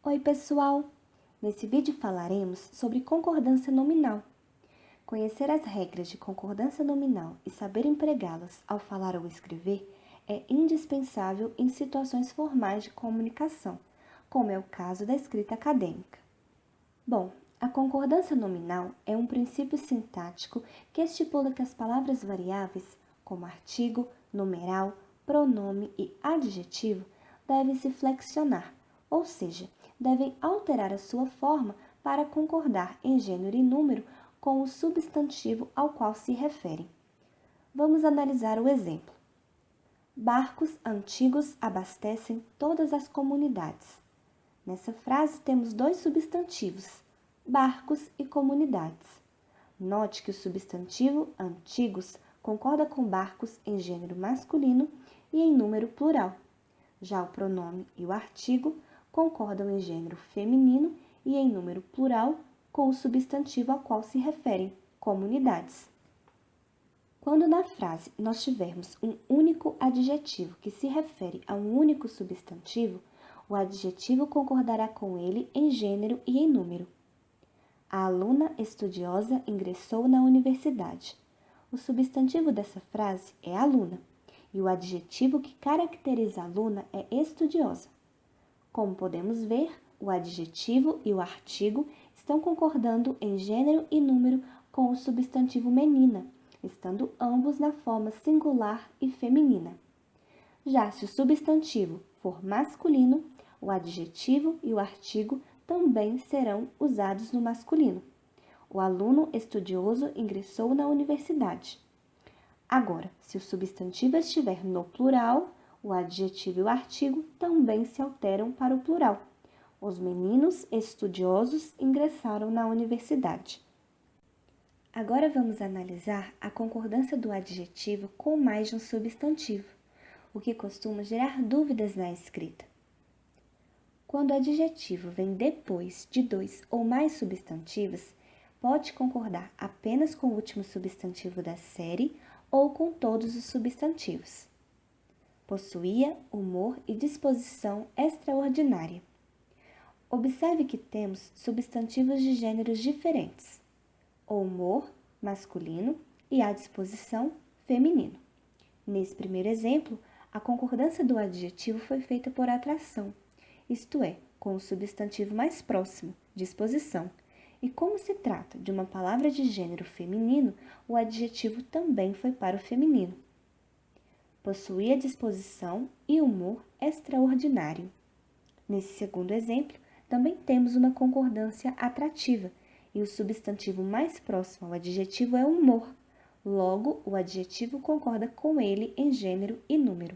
Oi, pessoal! Nesse vídeo falaremos sobre concordância nominal. Conhecer as regras de concordância nominal e saber empregá-las ao falar ou escrever é indispensável em situações formais de comunicação, como é o caso da escrita acadêmica. Bom, a concordância nominal é um princípio sintático que estipula que as palavras variáveis, como artigo, numeral, pronome e adjetivo, devem se flexionar, ou seja, devem alterar a sua forma para concordar em gênero e número com o substantivo ao qual se referem. Vamos analisar o exemplo. Barcos antigos abastecem todas as comunidades. Nessa frase temos dois substantivos, barcos e comunidades. Note que o substantivo antigos concorda com barcos em gênero masculino e em número plural. Já o pronome e o artigo concordam em gênero feminino e em número plural com o substantivo ao qual se referem, comunidades. Quando na frase nós tivermos um único adjetivo que se refere a um único substantivo, o adjetivo concordará com ele em gênero e em número. A aluna estudiosa ingressou na universidade. O substantivo dessa frase é aluna, e o adjetivo que caracteriza a aluna é estudiosa. Como podemos ver, o adjetivo e o artigo estão concordando em gênero e número com o substantivo menina, estando ambos na forma singular e feminina. Já se o substantivo for masculino, o adjetivo e o artigo também serão usados no masculino. O aluno estudioso ingressou na universidade. Agora, se o substantivo estiver no plural, o adjetivo e o artigo também se alteram para o plural. Os meninos estudiosos ingressaram na universidade. Agora vamos analisar a concordância do adjetivo com mais de um substantivo, o que costuma gerar dúvidas na escrita. Quando o adjetivo vem depois de dois ou mais substantivos, pode concordar apenas com o último substantivo da série ou com todos os substantivos. Possuía humor e disposição extraordinária. Observe que temos substantivos de gêneros diferentes. O humor, masculino, e a disposição, feminino. Nesse primeiro exemplo, a concordância do adjetivo foi feita por atração, isto é, com o substantivo mais próximo, disposição. E como se trata de uma palavra de gênero feminino, o adjetivo também foi para o feminino. Possuía disposição e humor extraordinário. Nesse segundo exemplo, também temos uma concordância atrativa, e o substantivo mais próximo ao adjetivo é humor. Logo, o adjetivo concorda com ele em gênero e número.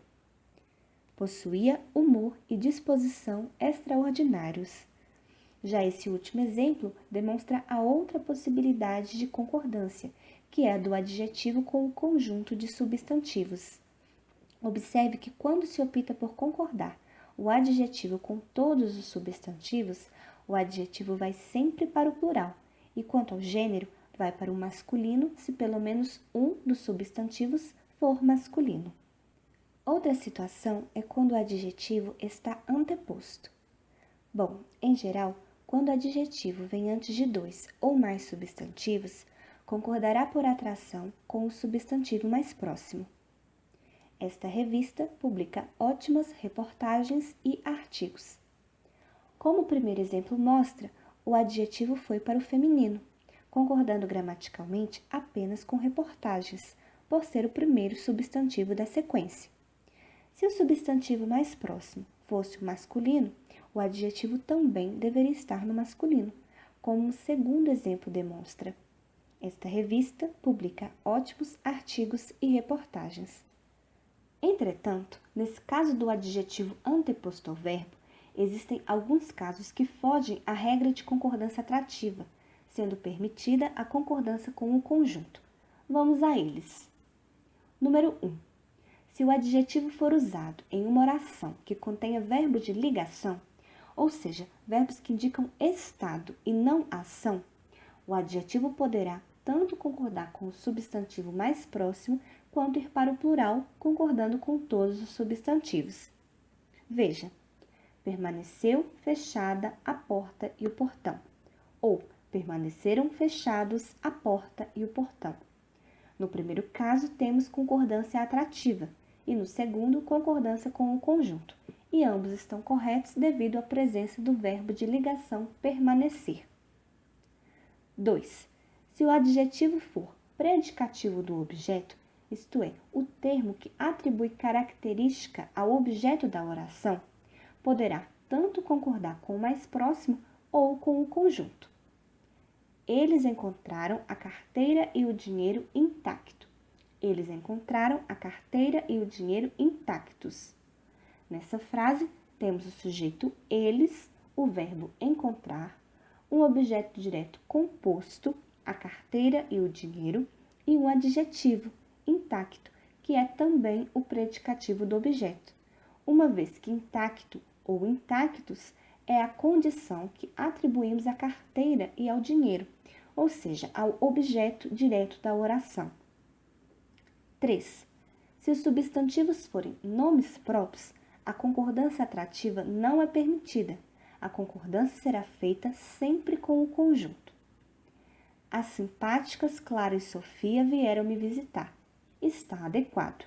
Possuía humor e disposição extraordinários. Já esse último exemplo demonstra a outra possibilidade de concordância, que é a do adjetivo com o conjunto de substantivos. Observe que quando se opta por concordar o adjetivo com todos os substantivos, o adjetivo vai sempre para o plural, e quanto ao gênero, vai para o masculino se pelo menos um dos substantivos for masculino. Outra situação é quando o adjetivo está anteposto. Bom, em geral, quando o adjetivo vem antes de dois ou mais substantivos, concordará por atração com o substantivo mais próximo. Esta revista publica ótimas reportagens e artigos. Como o primeiro exemplo mostra, o adjetivo foi para o feminino, concordando gramaticalmente apenas com reportagens, por ser o primeiro substantivo da sequência. Se o substantivo mais próximo fosse o masculino, o adjetivo também deveria estar no masculino, como um segundo exemplo demonstra. Esta revista publica ótimos artigos e reportagens. Entretanto, nesse caso do adjetivo anteposto ao verbo, existem alguns casos que fogem à regra de concordância atrativa, sendo permitida a concordância com o conjunto. Vamos a eles. Número 1. Se o adjetivo for usado em uma oração que contenha verbo de ligação, ou seja, verbos que indicam estado e não ação, o adjetivo poderá tanto concordar com o substantivo mais próximo, quanto ir para o plural, concordando com todos os substantivos. Veja, permaneceu fechada a porta e o portão. Ou permaneceram fechados a porta e o portão. No primeiro caso, temos concordância atrativa e no segundo, concordância com o conjunto. E ambos estão corretos devido à presença do verbo de ligação permanecer. 2. Se o adjetivo for predicativo do objeto, isto é, o termo que atribui característica ao objeto da oração, poderá tanto concordar com o mais próximo ou com o conjunto. Eles encontraram a carteira e o dinheiro intacto. Eles encontraram a carteira e o dinheiro intactos. Nessa frase, temos o sujeito eles, o verbo encontrar, um objeto direto composto, a carteira e o dinheiro, e um adjetivo, intacto, que é também o predicativo do objeto, uma vez que intacto ou intactos é a condição que atribuímos à carteira e ao dinheiro, ou seja, ao objeto direto da oração. 3. Se os substantivos forem nomes próprios, a concordância atrativa não é permitida. A concordância será feita sempre com o conjunto. As simpáticas Clara e Sofia vieram me visitar. Está adequado.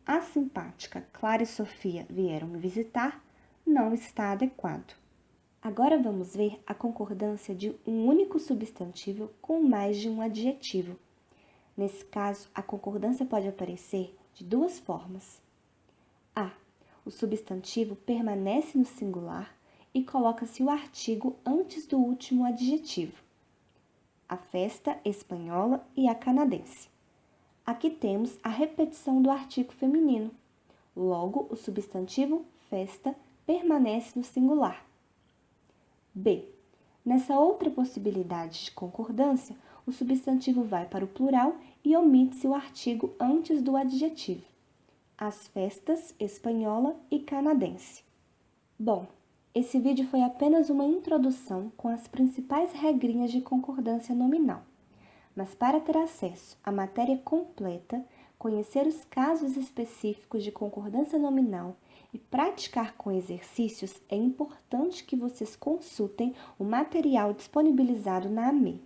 A simpática Clara e Sofia vieram me visitar não está adequado. Agora vamos ver a concordância de um único substantivo com mais de um adjetivo. Nesse caso, a concordância pode aparecer de duas formas. A. O substantivo permanece no singular e coloca-se o artigo antes do último adjetivo. A festa espanhola e a canadense. Aqui temos a repetição do artigo feminino. Logo, o substantivo festa permanece no singular. B. Nessa outra possibilidade de concordância, o substantivo vai para o plural e omite-se o artigo antes do adjetivo. As festas espanhola e canadense. Bom, esse vídeo foi apenas uma introdução com as principais regrinhas de concordância nominal. Mas para ter acesso à matéria completa, conhecer os casos específicos de concordância nominal e praticar com exercícios, é importante que vocês consultem o material disponibilizado na AME.